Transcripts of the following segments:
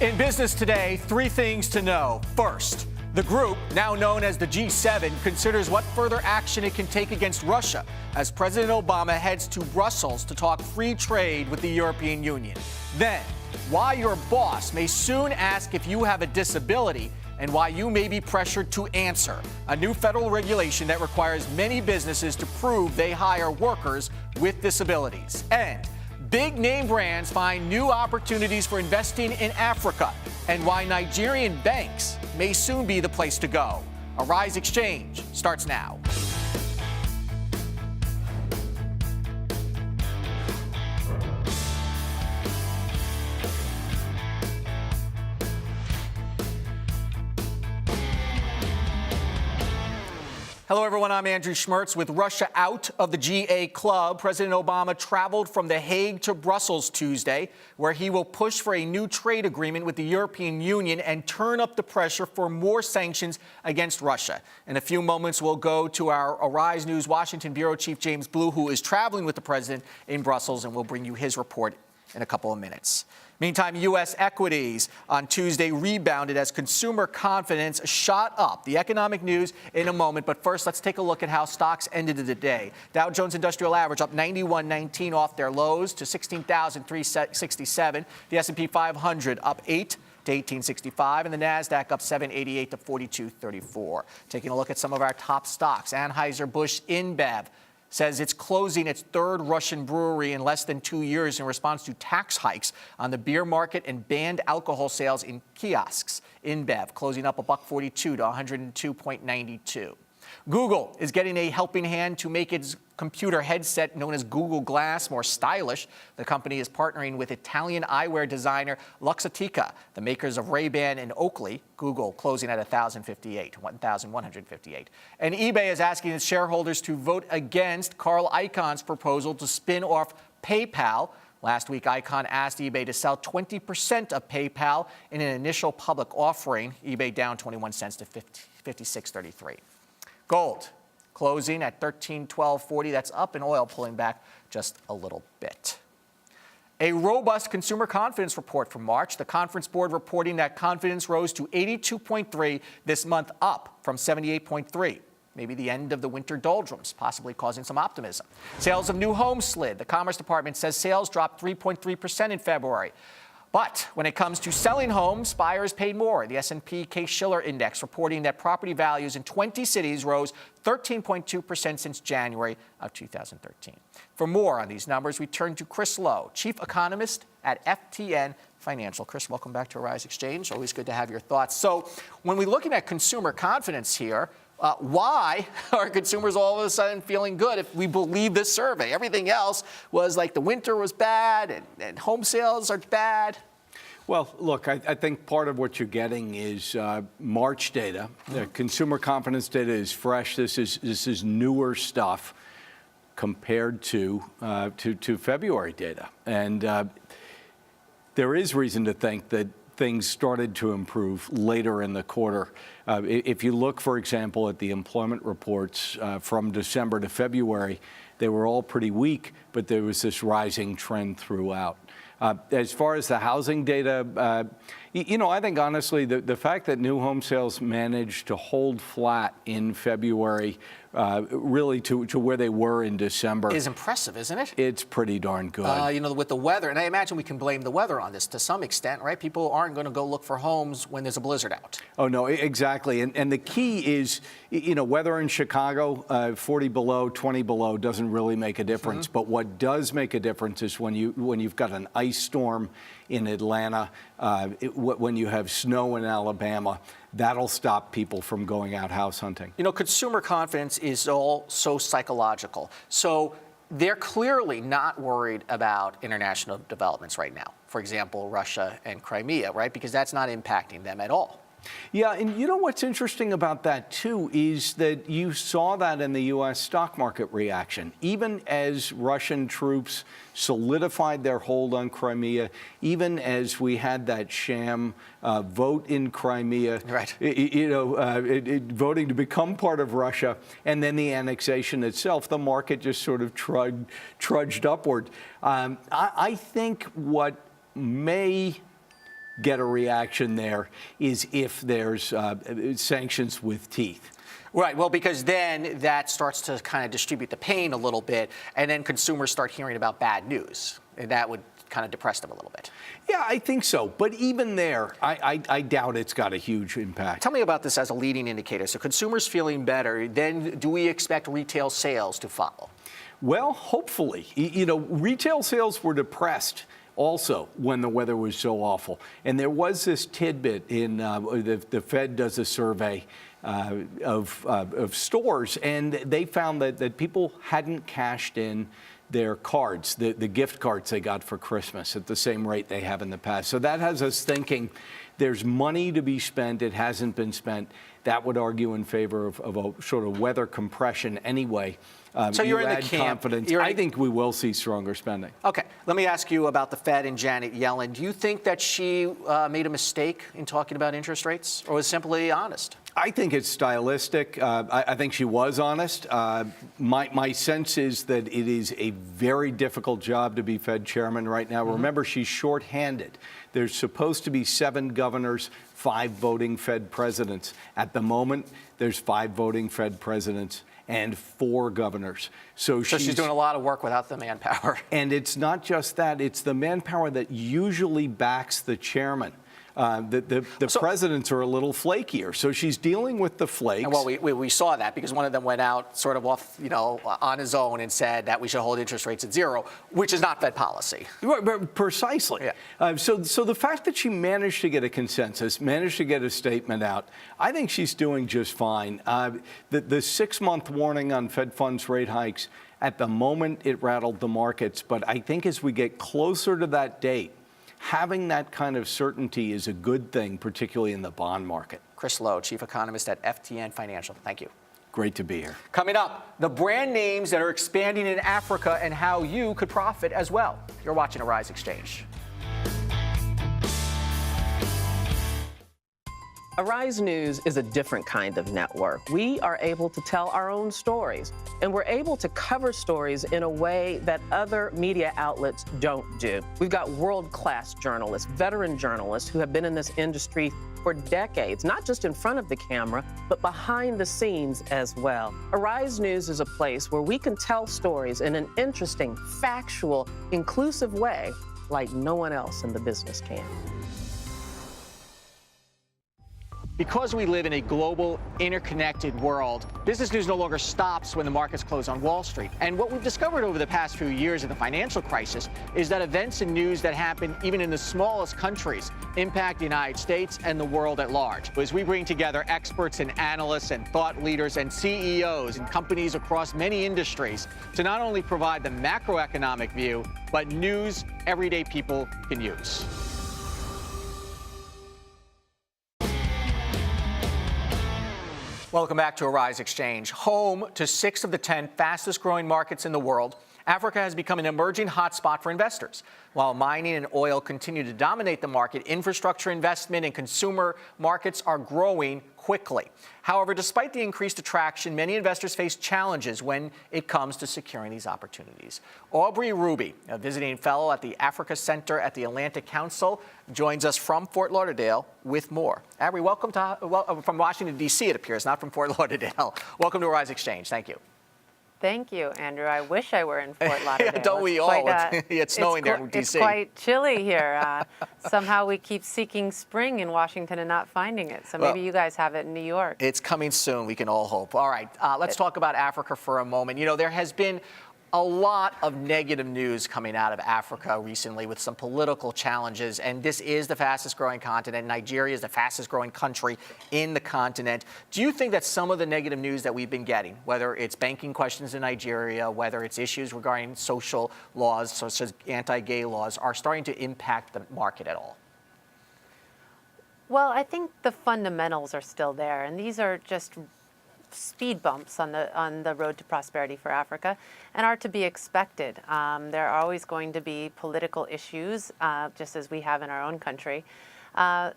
In business today, three things to know. First, the group, now known as the G7, considers what further action it can take against Russia as President Obama heads to Brussels to talk free trade with the European Union. Then, why your boss may soon ask if you have a disability and why you may be pressured to answer. A new federal regulation that requires many businesses to prove they hire workers with disabilities. And big name brands find new opportunities for investing in Africa and why Nigerian banks may soon be the place to go. Arise Exchange starts now. Hello, everyone. I'm Andrew Schmertz. With Russia out of the GA club, President Obama traveled from The Hague to Brussels Tuesday, where he will push for a new trade agreement with the European Union and turn up the pressure for more sanctions against Russia. In a few moments, we'll go to our Arise News Washington Bureau Chief James Blue, who is traveling with the president in Brussels, and we'll bring you his report in a couple of minutes. Meantime, U.S. equities on Tuesday rebounded as consumer confidence shot up. The economic news in a moment, but first let's take a look at how stocks ended the day. Dow Jones Industrial Average up 91.19 off their lows to 16,367. The S&P 500 up 8 to 1865, and the NASDAQ up 788 to 4234. Taking a look at some of our top stocks, Anheuser-Busch InBev says it's closing its third Russian brewery in less than 2 years in response to tax hikes on the beer market and banned alcohol sales in kiosks. InBev closing up $1.42 to 102.92. Google is getting a helping hand to make its computer headset known as Google Glass more stylish. The company is partnering with Italian eyewear designer Luxottica, the makers of Ray-Ban and Oakley. Google closing at 1,158. And eBay is asking its shareholders to vote against Carl Icahn's proposal to spin off PayPal. Last week, Icahn asked eBay to sell 20% of PayPal in an initial public offering. eBay down 21 cents to 56.33. Gold closing at $13.1240. That's up, and oil pulling back just a little bit. A robust consumer confidence report from March. The Conference Board reporting that confidence rose to 82.3 this month, up from 78.3. Maybe the end of the winter doldrums, possibly causing some optimism. Sales of new homes slid. The Commerce Department says sales dropped 3.3% in February. But when it comes to selling homes, buyers paid more. The S&P Case-Shiller Index reporting that property values in 20 cities rose 13.2% since January of 2013. For more on these numbers, we turn to Chris Lowe, Chief Economist at FTN Financial. Chris, welcome back to Arise Exchange. Always good to have your thoughts. So when we're looking at consumer confidence here, why are consumers all of a sudden feeling good if we believe this survey? Everything else was like the winter was bad and home sales are bad. Well, look, I think part of what you're getting is March data. The consumer confidence data is fresh. This is newer stuff compared to February data. And there is reason to think that things started to improve later in the quarter. If you look, for example, at the employment reports from December to February, they were all pretty weak, but there was this rising trend throughout. As far as the housing data, I think honestly the fact that new home sales managed to hold flat in February really to where they were in December is impressive, isn't it? It's pretty darn good. With the weather, and I imagine we can blame the weather on this to some extent, right? People aren't going to go look for homes when there's a blizzard out. Oh, no, exactly. And the key is, weather in Chicago, 40 below, 20 below doesn't really make a difference. Mm-hmm. But what does make a difference is when you've got an ice storm in Atlanta, when you have snow in Alabama, that'll stop people from going out house hunting. Consumer confidence is all so psychological. So they're clearly not worried about international developments right now. For example, Russia and Crimea, right? Because that's not impacting them at all. Yeah, and what's interesting about that, too, is that you saw that in the U.S. stock market reaction. Even as Russian troops solidified their hold on Crimea, even as we had that sham vote in Crimea, right. Voting to become part of Russia, and then the annexation itself, the market just sort of trudged upward. I think what may get a reaction there is if there's sanctions with teeth. Right. Well, because then that starts to kind of distribute the pain a little bit, and then consumers start hearing about bad news, and that would kind of depress them a little bit. Yeah, I think so. But even there, I doubt it's got a huge impact. Tell me about this as a leading indicator. So consumers feeling better, then do we expect retail sales to follow? Well, hopefully. You know, retail sales were depressed also when the weather was so awful. And there was this tidbit in the Fed does a survey of stores, and they found that people hadn't cashed in their cards, the gift cards they got for Christmas at the same rate they have in the past. So that has us thinking there's money to be spent. It hasn't been spent. That would argue in favor of a sort of weather compression anyway. So you're in the camp. Confidence. I think we will see stronger spending. Okay. Let me ask you about the Fed and Janet Yellen. Do you think that she made a mistake in talking about interest rates, or was simply honest? I think it's stylistic. I think she was honest. My sense is that it is a very difficult job to be Fed chairman right now. Remember, she's shorthanded. There's supposed to be 7 governors, 5 voting Fed presidents. At the moment, there's 5 voting Fed presidents and 4 governors. So she's doing a lot of work without the manpower. And it's not just that. It's the manpower that usually backs the chairman. The presidents are a little flakier, so she's dealing with the flakes. Well, we saw that because one of them went out sort of off, on his own and said that we should hold interest rates at 0, which is not Fed policy. Right, precisely. Yeah. So the fact that she managed to get a consensus, managed to get a statement out, I think she's doing just fine. The 6-month warning on Fed funds rate hikes, at the moment it rattled the markets, but I think as we get closer to that date, having that kind of certainty is a good thing, particularly in the bond market. Chris Lowe, Chief Economist at FTN Financial. Thank you. Great to be here. Coming up, the brand names that are expanding in Africa and how you could profit as well. You're watching Arise Exchange. Arise News is a different kind of network. We are able to tell our own stories, and we're able to cover stories in a way that other media outlets don't do. We've got world-class journalists, veteran journalists who have been in this industry for decades, not just in front of the camera, but behind the scenes as well. Arise News is a place where we can tell stories in an interesting, factual, inclusive way like no one else in the business can. Because we live in a global, interconnected world, business news no longer stops when the markets close on Wall Street. And what we've discovered over the past few years of the financial crisis is that events and news that happen even in the smallest countries impact the United States and the world at large. As we bring together experts and analysts and thought leaders and CEOs and companies across many industries to not only provide the macroeconomic view, but news everyday people can use. Welcome back to Arise Exchange. Home to 6 of the 10 fastest growing markets in the world, Africa has become an emerging hotspot for investors. While mining and oil continue to dominate the market, infrastructure investment and consumer markets are growing quickly. However, despite the increased attraction, many investors face challenges when it comes to securing these opportunities. Aubrey Ruby, a visiting fellow at the Africa Center at the Atlantic Council, joins us from Fort Lauderdale with more. Aubrey, welcome from Washington, D.C., it appears, not from Fort Lauderdale. Welcome to Arise Exchange. Thank you. Thank you, Andrew. I wish I were in Fort Lauderdale. Don't we all? It's snowing there in D.C. It's quite chilly here. Somehow we keep seeking spring in Washington and not finding it. So maybe you guys have it in New York. It's coming soon, we can all hope. All right, let's talk about Africa for a moment. You know, there has been a lot of negative news coming out of Africa recently with some political challenges, and this is the fastest growing continent. Nigeria is the fastest growing country in the continent. Do you think that some of the negative news that we've been getting, whether it's banking questions in Nigeria, whether it's issues regarding social laws, such as anti-gay laws, are starting to impact the market at all? Well, I think the fundamentals are still there, and these are just speed bumps on the road to prosperity for Africa and are to be expected. There are always going to be political issues, just as we have in our own country.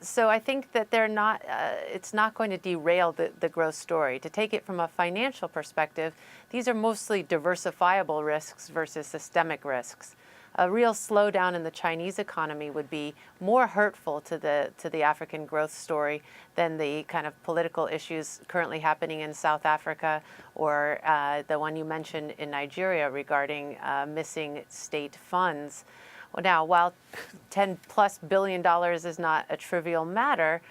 So I think that it's not going to derail the growth story. To take it from a financial perspective, these are mostly diversifiable risks versus systemic risks. a real slowdown in the Chinese economy would be more hurtful to the African growth story than the kind of political issues currently happening in South Africa or the one you mentioned in Nigeria regarding missing state funds. Well, now, while $10+ billion is not a trivial matter,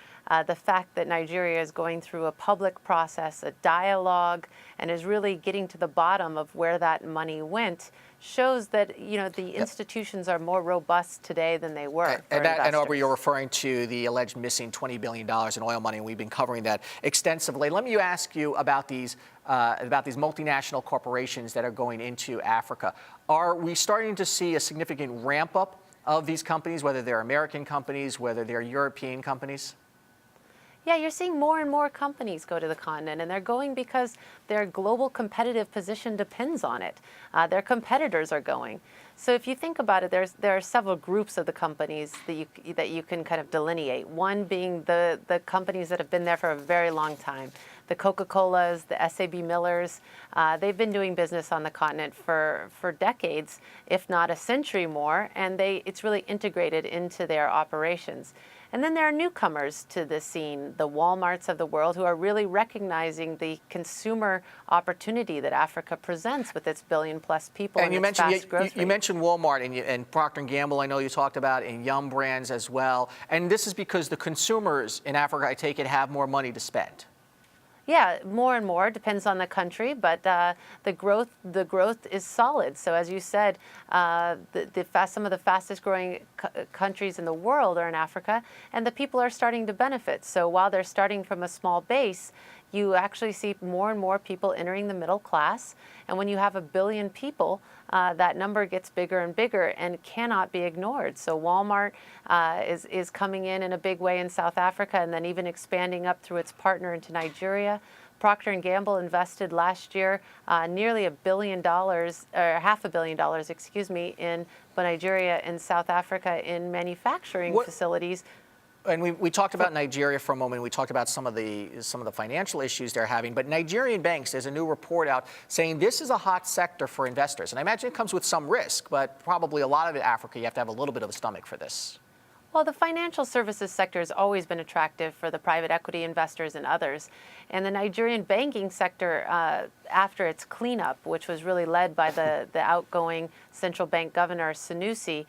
the fact that Nigeria is going through a public process, a dialogue, and is really getting to the bottom of where that money went shows that, you know, the institutions are more robust today than they were. And Aubrey, you're referring to the alleged missing $20 billion in oil money, and we've been covering that extensively. Let me ask you about these multinational corporations that are going into Africa. Are we starting to see a significant ramp up of these companies, whether they're American companies, whether they're European companies? Yeah, you're seeing more and more companies go to the continent, and they're going because their global competitive position depends on it. Their competitors are going. So if you think about it, there are several groups of the companies that you can kind of delineate. One being the companies that have been there for a very long time. The Coca-Colas, the SAB Millers, they've been doing business on the continent for decades, if not a century more, and it's really integrated into their operations. And then there are newcomers to the scene, the Walmarts of the world, who are really recognizing the consumer opportunity that Africa presents with its billion-plus people and its fast growth rate. You mentioned Walmart and Procter & Gamble, I know you talked about, and Yum Brands as well. And this is because the consumers in Africa, I take it, have more money to spend. Yeah, more and more, depends on the country, but the growth is solid. So as you said, some of the fastest growing countries in the world are in Africa, and the people are starting to benefit. So while they're starting from a small base, you actually see more and more people entering the middle class. And when you have 1 billion people, that number gets bigger and bigger and cannot be ignored. So Walmart is coming in a big way in South Africa, and then even expanding up through its partner into Nigeria. Procter & Gamble invested last year nearly $1 billion, or $500 million, excuse me, in Nigeria and South Africa in manufacturing facilities. And we talked about Nigeria for a moment. We talked about some of the financial issues they're having. But Nigerian banks, there's a new report out saying this is a hot sector for investors. And I imagine it comes with some risk, but probably a lot of it, Africa, you have to have a little bit of a stomach for this. Well, the financial services sector has always been attractive for the private equity investors and others. And the Nigerian banking sector, after its cleanup, which was really led by the outgoing central bank governor, Sanusi,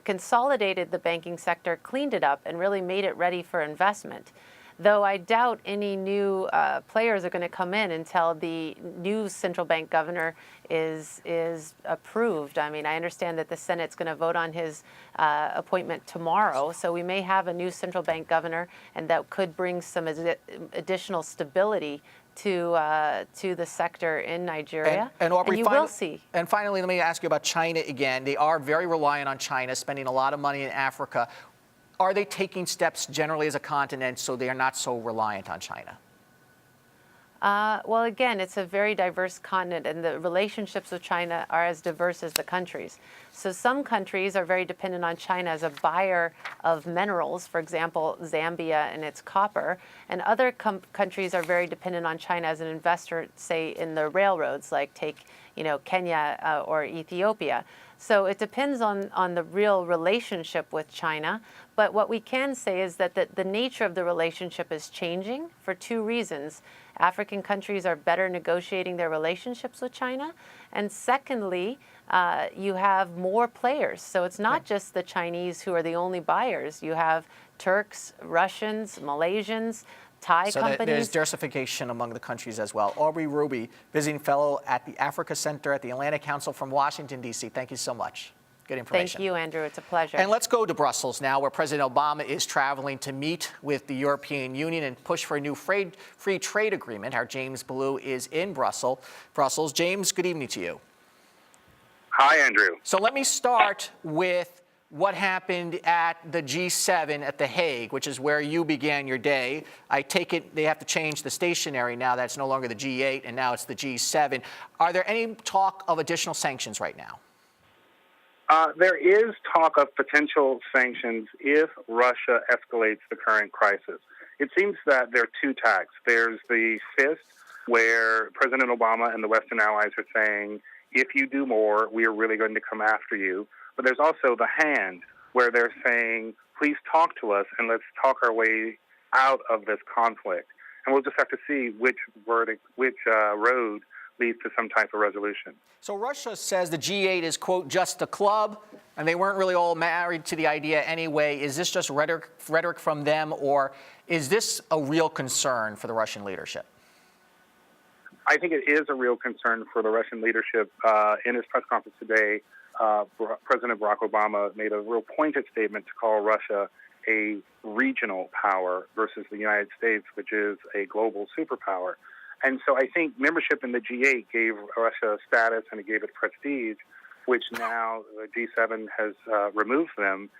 consolidated the banking sector, cleaned it up, and really made it ready for investment. Though I doubt any new players are going to come in until the new central bank governor is approved. I mean, I understand that the Senate's going to vote on his appointment tomorrow, so we may have a new central bank governor, and that could bring some additional stability to the sector in Nigeria. And Aubrey, you will see. And finally, let me ask you about China again. They are very reliant on China, spending a lot of money in Africa. Are they taking steps generally as a continent so they are not so reliant on China? Well, again, it's a very diverse continent, and the relationships with China are as diverse as the countries. So some countries are very dependent on China as a buyer of minerals, for example, Zambia and its copper, and other countries are very dependent on China as an investor, say, in the railroads, like take, Kenya or Ethiopia. So it depends on the real relationship with China. But what we can say is that the nature of the relationship is changing for two reasons. African countries are better negotiating their relationships with China. And secondly, you have more players. So it's not just the Chinese who are the only buyers. You have Turks, Russians, Malaysians, Thai companies. So there's diversification among the countries as well. Aubrey Ruby, visiting fellow at the Africa Center at the Atlantic Council from Washington, D.C. Thank you so much. Good information. Thank you, Andrew. It's a pleasure. And let's go to Brussels now, where President Obama is traveling to meet with the European Union and push for a new free trade agreement. Our James Ballou is in Brussels. James, good evening to you. Hi, Andrew. So let me start with what happened at the G7 at The Hague, which is where you began your day. I take it they have to change the stationery now. That's no longer the G8, and now it's the G7. Are there any talk of additional sanctions right now? There is talk of potential sanctions if Russia escalates the current crisis. It seems that there are two tacks. There's the fifth, where President Obama and the Western allies are saying, if you do more, we are really going to come after you. but there's also the hand, where they're saying, please talk to us and let's talk our way out of this conflict. And we'll just have to see which road leads to some type of resolution. So Russia says the G8 is, quote, just a club, and they weren't really all married to the idea anyway. Is this just rhetoric from them, or is this a real concern for the Russian leadership? I think it is a real concern for the Russian leadership. In his press conference today, President Barack Obama made a real pointed statement to call Russia a regional power versus the United States, which is a global superpower. And so I think membership in the G8 gave Russia status and it gave it prestige, which now the G7 has removed them.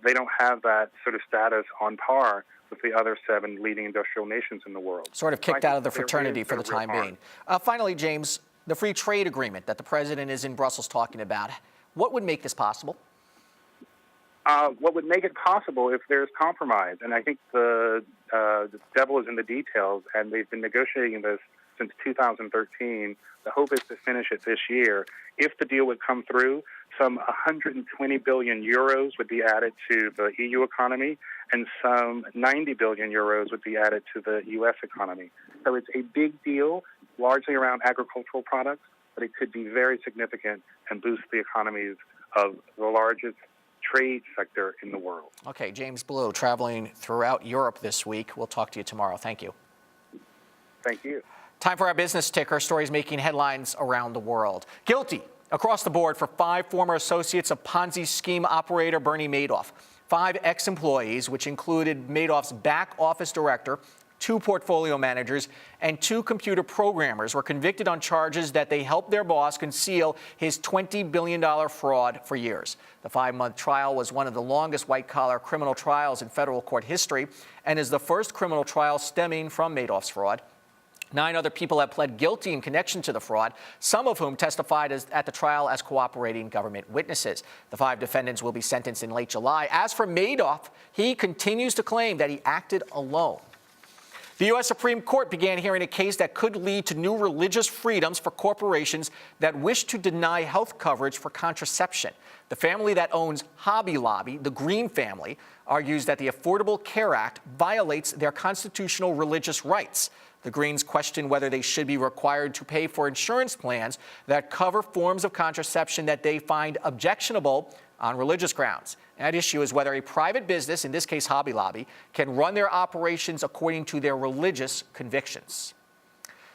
They don't have that sort of status on par with the other 7 leading industrial nations in the world. Sort of kicked out of the fraternity for the time being. Finally, James, the free trade agreement that the president is in Brussels talking about, what would make this possible? What would make it possible if there's compromise? And I think the devil is in the details, and they've been negotiating this since 2013. The hope is to finish it this year. If the deal would come through, some 120 billion euros would be added to the EU economy, and some 90 billion euros would be added to the U.S. economy. So it's a big deal, largely around agricultural products, but it could be very significant and boost the economies of the largest trade sector in the world. Okay, James Blue, traveling throughout Europe this week. We'll talk to you tomorrow. Thank you. Thank you. Time for our business ticker, stories making headlines around the world. Guilty across the board for 5 former associates of Ponzi scheme operator Bernie Madoff. 5 ex-employees, which included Madoff's back office director, 2 portfolio managers, and 2 computer programmers, were convicted on charges that they helped their boss conceal his $20 billion fraud for years. The 5-month trial was one of the longest white-collar criminal trials in federal court history and is the first criminal trial stemming from Madoff's fraud. 9 other people have pled guilty in connection to the fraud, some of whom testified at the trial as cooperating government witnesses. The 5 defendants will be sentenced in late July. As for Madoff, he continues to claim that he acted alone. The U.S. Supreme Court began hearing a case that could lead to new religious freedoms for corporations that wish to deny health coverage for contraception. The family that owns Hobby Lobby, the Green family, argues that the Affordable Care Act violates their constitutional religious rights. The Greens question whether they should be required to pay for insurance plans that cover forms of contraception that they find objectionable on religious grounds. That issue is whether a private business, in this case Hobby Lobby, can run their operations according to their religious convictions.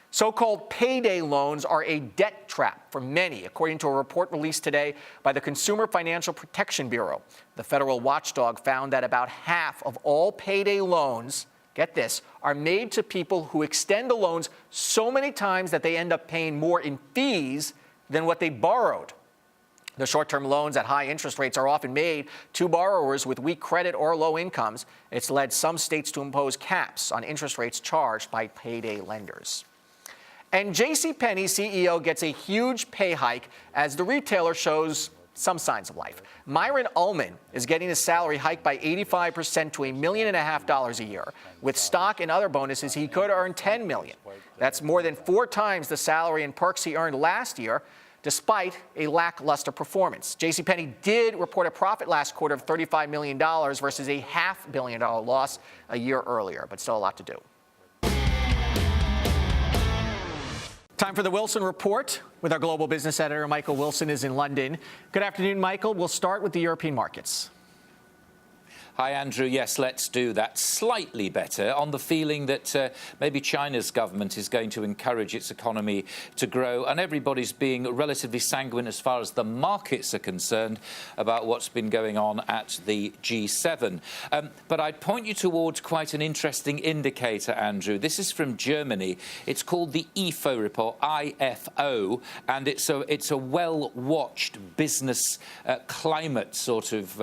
So-called payday loans are a debt trap for many, according to a report released today by the Consumer Financial Protection Bureau. The federal watchdog found that about half of all payday loans, get this, are made to people who extend the loans so many times that they end up paying more in fees than what they borrowed. The short-term loans at high interest rates are often made to borrowers with weak credit or low incomes. It's led some states to impose caps on interest rates charged by payday lenders. And JCPenney CEO gets a huge pay hike as the retailer shows some signs of life. Myron Ullman is getting his salary hiked by 85% to $1.5 million a year. With stock and other bonuses, he could earn $10 million. That's more than 4 times the salary and perks he earned last year, despite a lackluster performance. JCPenney did report a profit last quarter of $35 million versus a $500 million loss a year earlier, but still a lot to do. Time for the Wilson Report with our global business editor, Michael Wilson, is in London. Good afternoon, Michael. We'll start with the European markets. Hi, Andrew. Yes, let's do that. Slightly better on the feeling that maybe China's government is going to encourage its economy to grow, and everybody's being relatively sanguine as far as the markets are concerned about what's been going on at the G7. But I'd point you towards quite an interesting indicator, Andrew. This is from Germany. It's called the IFO report, IFO, and it's a well-watched business climate sort of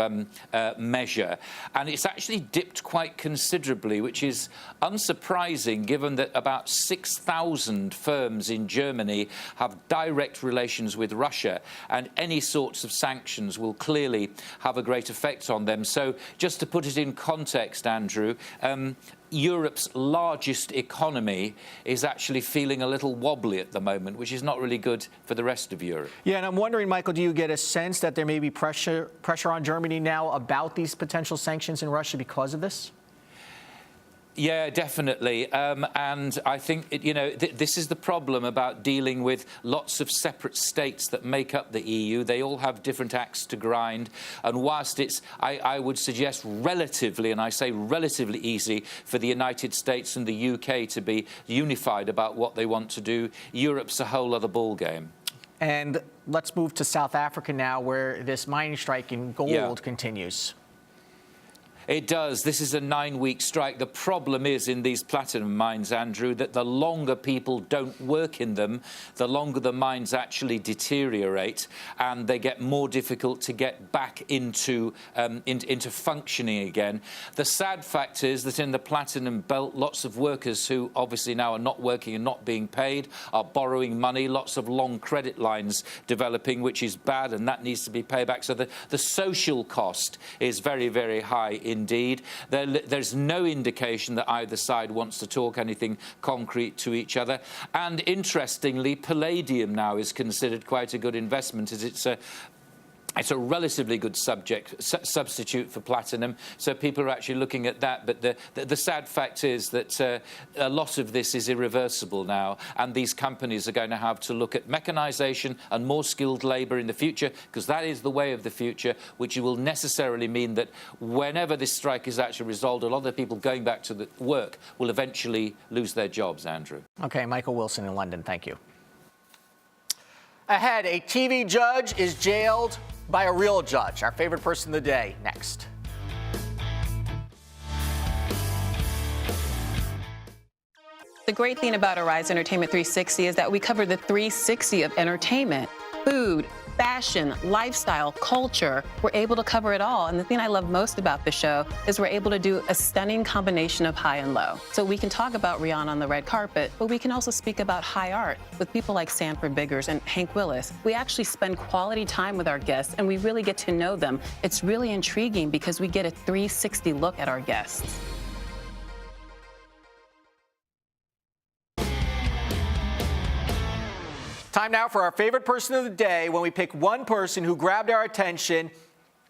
measure. And it's actually dipped quite considerably, which is unsurprising given that about 6,000 firms in Germany have direct relations with Russia, and any sorts of sanctions will clearly have a great effect on them. So just to put it in context, Andrew, Europe's largest economy is actually feeling a little wobbly at the moment, which is not really good for the rest of Europe. Yeah, and I'm wondering, Michael, do you get a sense that there may be pressure on Germany now about these potential sanctions in Russia because of this? Yeah, definitely. And I think, this is the problem about dealing with lots of separate states that make up the EU. They all have different axe to grind. And whilst it's, I would suggest relatively, and I say relatively easy, for the United States and the UK to be unified about what they want to do, Europe's a whole other ballgame. And let's move to South Africa now, where this mining strike in gold continues. It does. This is a 9-week strike. The problem is in these platinum mines, Andrew, that the longer people don't work in them, the longer the mines actually deteriorate, and they get more difficult to get back into functioning again. The sad fact is that in the platinum belt, lots of workers who obviously now are not working and not being paid are borrowing money. Lots of long credit lines developing, which is bad, and that needs to be paid back. So the social cost is very, very high indeed. There's no indication that either side wants to talk anything concrete to each other. And interestingly, palladium now is considered quite a good investment, as it's a relatively good substitute for platinum, so people are actually looking at that. But the sad fact is that a lot of this is irreversible now, and these companies are going to have to look at mechanisation and more skilled labour in the future, because that is the way of the future, which will necessarily mean that whenever this strike is actually resolved, a lot of the people going back to the work will eventually lose their jobs, Andrew. Okay, Michael Wilson in London, thank you. Ahead, a TV judge is jailed by a real judge. Our favorite person of the day, next. The great thing about Arise Entertainment 360 is that we cover the 360 of entertainment, food, fashion, lifestyle, culture. We're able to cover it all. And the thing I love most about the show is we're able to do a stunning combination of high and low. So we can talk about Rihanna on the red carpet, but we can also speak about high art with people like Sanford Biggers and Hank Willis. We actually spend quality time with our guests, and we really get to know them. It's really intriguing because we get a 360 look at our guests. Time now for our favorite person of the day, when we pick one person who grabbed our attention,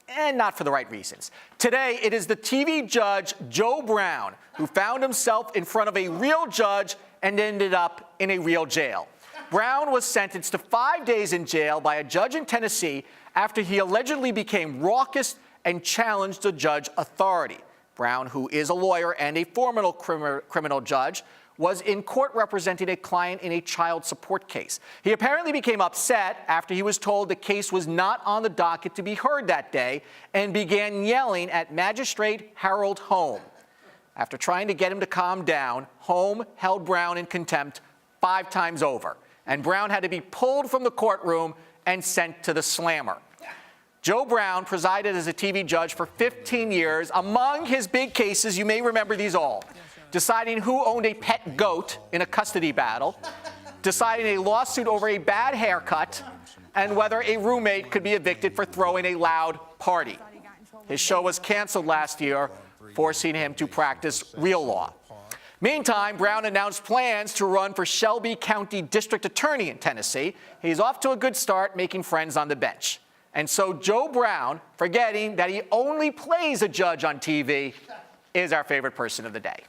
and not for the right reasons. Today, it is the TV judge Joe Brown, who found himself in front of a real judge and ended up in a real jail. Brown was sentenced to 5 days in jail by a judge in Tennessee after he allegedly became raucous and challenged the judge's authority. Brown, who is a lawyer and a former criminal judge, was in court representing a client in a child support case. He apparently became upset after he was told the case was not on the docket to be heard that day and began yelling at Magistrate Harold Holm. After trying to get him to calm down, Holm held Brown in contempt 5 times over, and Brown had to be pulled from the courtroom and sent to the slammer. Joe Brown presided as a TV judge for 15 years. Among his big cases, you may remember these all: deciding who owned a pet goat in a custody battle, deciding a lawsuit over a bad haircut, and whether a roommate could be evicted for throwing a loud party. His show was canceled last year, forcing him to practice real law. Meantime, Brown announced plans to run for Shelby County District Attorney in Tennessee. He's off to a good start, making friends on the bench. And so Joe Brown, forgetting that he only plays a judge on TV, is our favorite person of the day.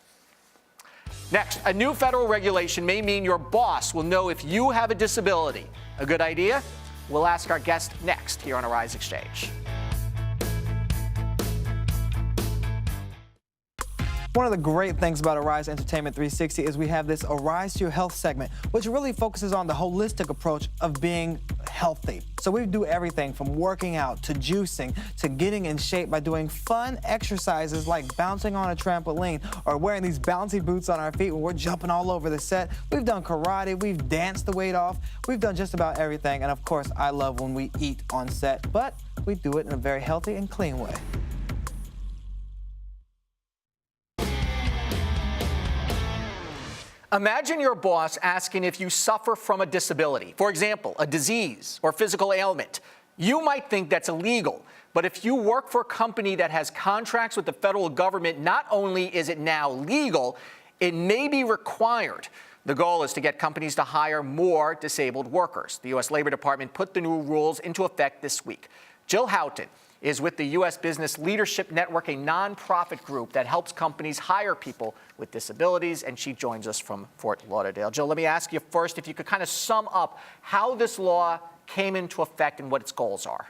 Next, a new federal regulation may mean your boss will know if you have a disability. A good idea? We'll ask our guest next here on Arise XChange. One of the great things about Arise Entertainment 360 is we have this Arise to Your Health segment, which really focuses on the holistic approach of being healthy. So we do everything from working out to juicing to getting in shape by doing fun exercises like bouncing on a trampoline or wearing these bouncy boots on our feet when we're jumping all over the set. We've done karate, we've danced the weight off, we've done just about everything. And of course, I love when we eat on set, but we do it in a very healthy and clean way. Imagine your boss asking if you suffer from a disability, for example, a disease or physical ailment. You might think that's illegal, But if you work for a company that has contracts with the federal government, not only is it now legal, it may be required. The goal is to get companies to hire more disabled workers. The U.S. Labor Department put the new rules into effect this week. Jill Houghton is with the U.S. Business Leadership Network, a nonprofit group that helps companies hire people with disabilities, and she joins us from Fort Lauderdale. Jill, let me ask you first if you could kind of sum up how this law came into effect and what its goals are.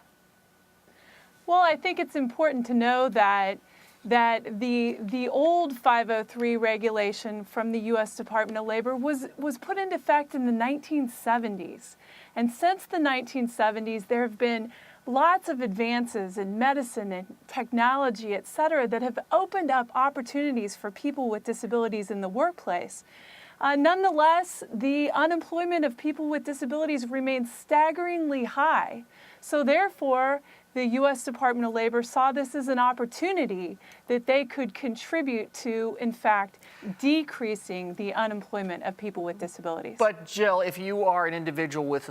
Well, I think it's important to know that the old 503 regulation from the U.S. Department of Labor was put into effect in the 1970s. And since the 1970s, there have been lots of advances in medicine and technology, et cetera, that have opened up opportunities for people with disabilities in the workplace. Nonetheless, the unemployment of people with disabilities remains staggeringly high. So therefore, the U.S. Department of Labor saw this as an opportunity that they could contribute to, in fact, decreasing the unemployment of people with disabilities. But Jill, if you are an individual with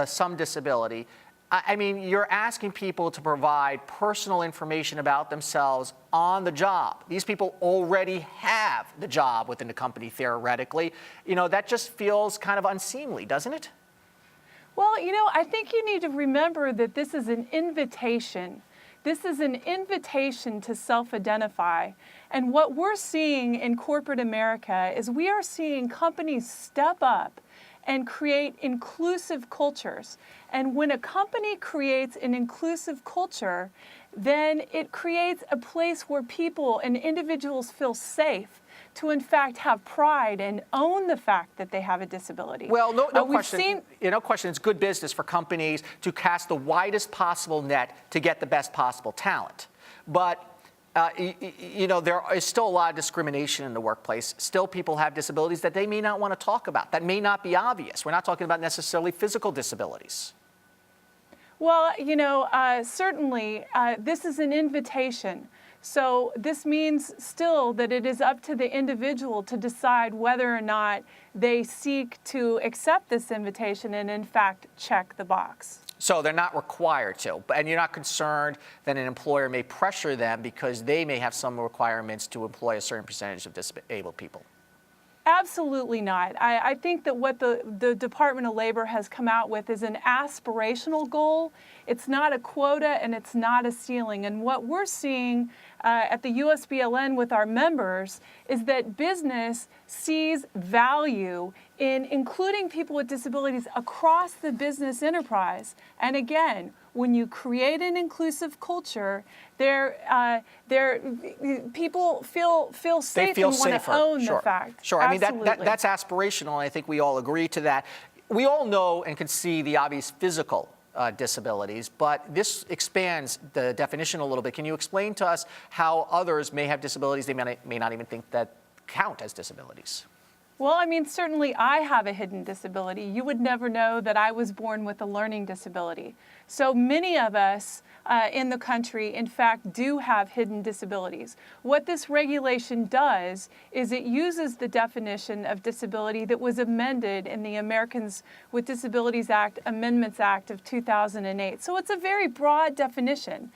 some disability, I mean, you're asking people to provide personal information about themselves on the job. These people already have the job within the company, theoretically. You know, that just feels kind of unseemly, doesn't it? Well, you know, I think you need to remember that this is an invitation. This is an invitation to self-identify. And what we're seeing in corporate America is we are seeing companies step up and create inclusive cultures. And when a company creates an inclusive culture, then it creates a place where people and individuals feel safe to, in fact, have pride and own the fact that they have a disability. Well, no question. No question. It's good business for companies to cast the widest possible net to get the best possible talent. But you know, there is still a lot of discrimination in the workplace. Still, people have disabilities that they may not want to talk about. That may not be obvious. We're not talking about necessarily physical disabilities. Well, you know, certainly this is an invitation. So this means still that it is up to the individual to decide whether or not they seek to accept this invitation and, in fact, check the box. So they're not required to, and you're not concerned that an employer may pressure them because they may have some requirements to employ a certain percentage of disabled people? Absolutely not. I think that what the Department of Labor has come out with is an aspirational goal. It's not a quota and it's not a ceiling. And what we're seeing at the USBLN with our members is that business sees value in including people with disabilities across the business enterprise. And again, when you create an inclusive culture, people feel safe and want to own the fact. Sure. Absolutely. I mean, that's aspirational, and I think we all agree to that. We all know and can see the obvious physical disabilities, but this expands the definition a little bit. Can you explain to us how others may have disabilities they may not even think that count as disabilities? Well, I mean, certainly I have a hidden disability. You would never know that I was born with a learning disability. So many of us in the country, in fact, do have hidden disabilities. What this regulation does is it uses the definition of disability that was amended in the Americans with Disabilities Act, Amendments Act of 2008. So it's a very broad definition.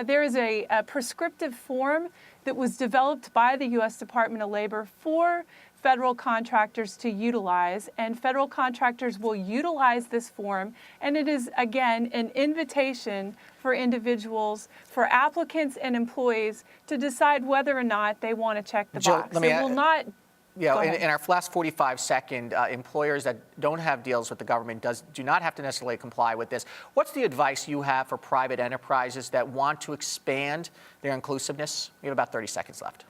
There is a prescriptive form that was developed by the U.S. Department of Labor for federal contractors to utilize, and federal contractors will utilize this form, and it is, again, an invitation for individuals, for applicants and employees to decide whether or not they want to check the box. It will not. Yeah, in our last 45-second, employers that don't have deals with the government do not have to necessarily comply with this. What's the advice you have for private enterprises that want to expand their inclusiveness? We have about 30 seconds left.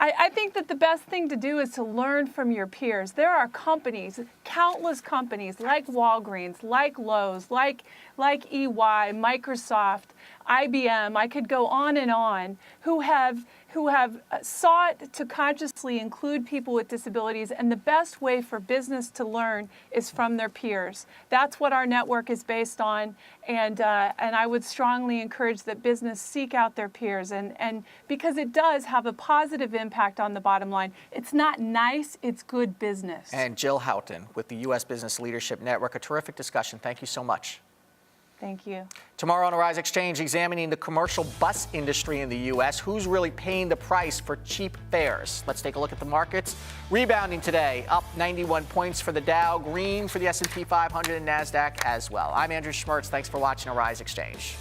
I think that the best thing to do is to learn from your peers. There are companies, countless companies like Walgreens, like Lowe's, like EY, Microsoft, IBM, I could go on, who have sought to consciously include people with disabilities, and the best way for business to learn is from their peers. That's what our network is based on, and I would strongly encourage that business seek out their peers, and because it does have a positive impact on the bottom line. It's not nice, it's good business. And Jill Houghton with the U.S. Business Leadership Network, a terrific discussion. Thank you so much. Thank you. Tomorrow on Arise Exchange, examining the commercial bus industry in the U.S. Who's really paying the price for cheap fares? Let's take a look at the markets. Rebounding today, up 91 points for the Dow, green for the S&P 500 and NASDAQ as well. I'm Andrew Schmertz. Thanks for watching Arise Exchange.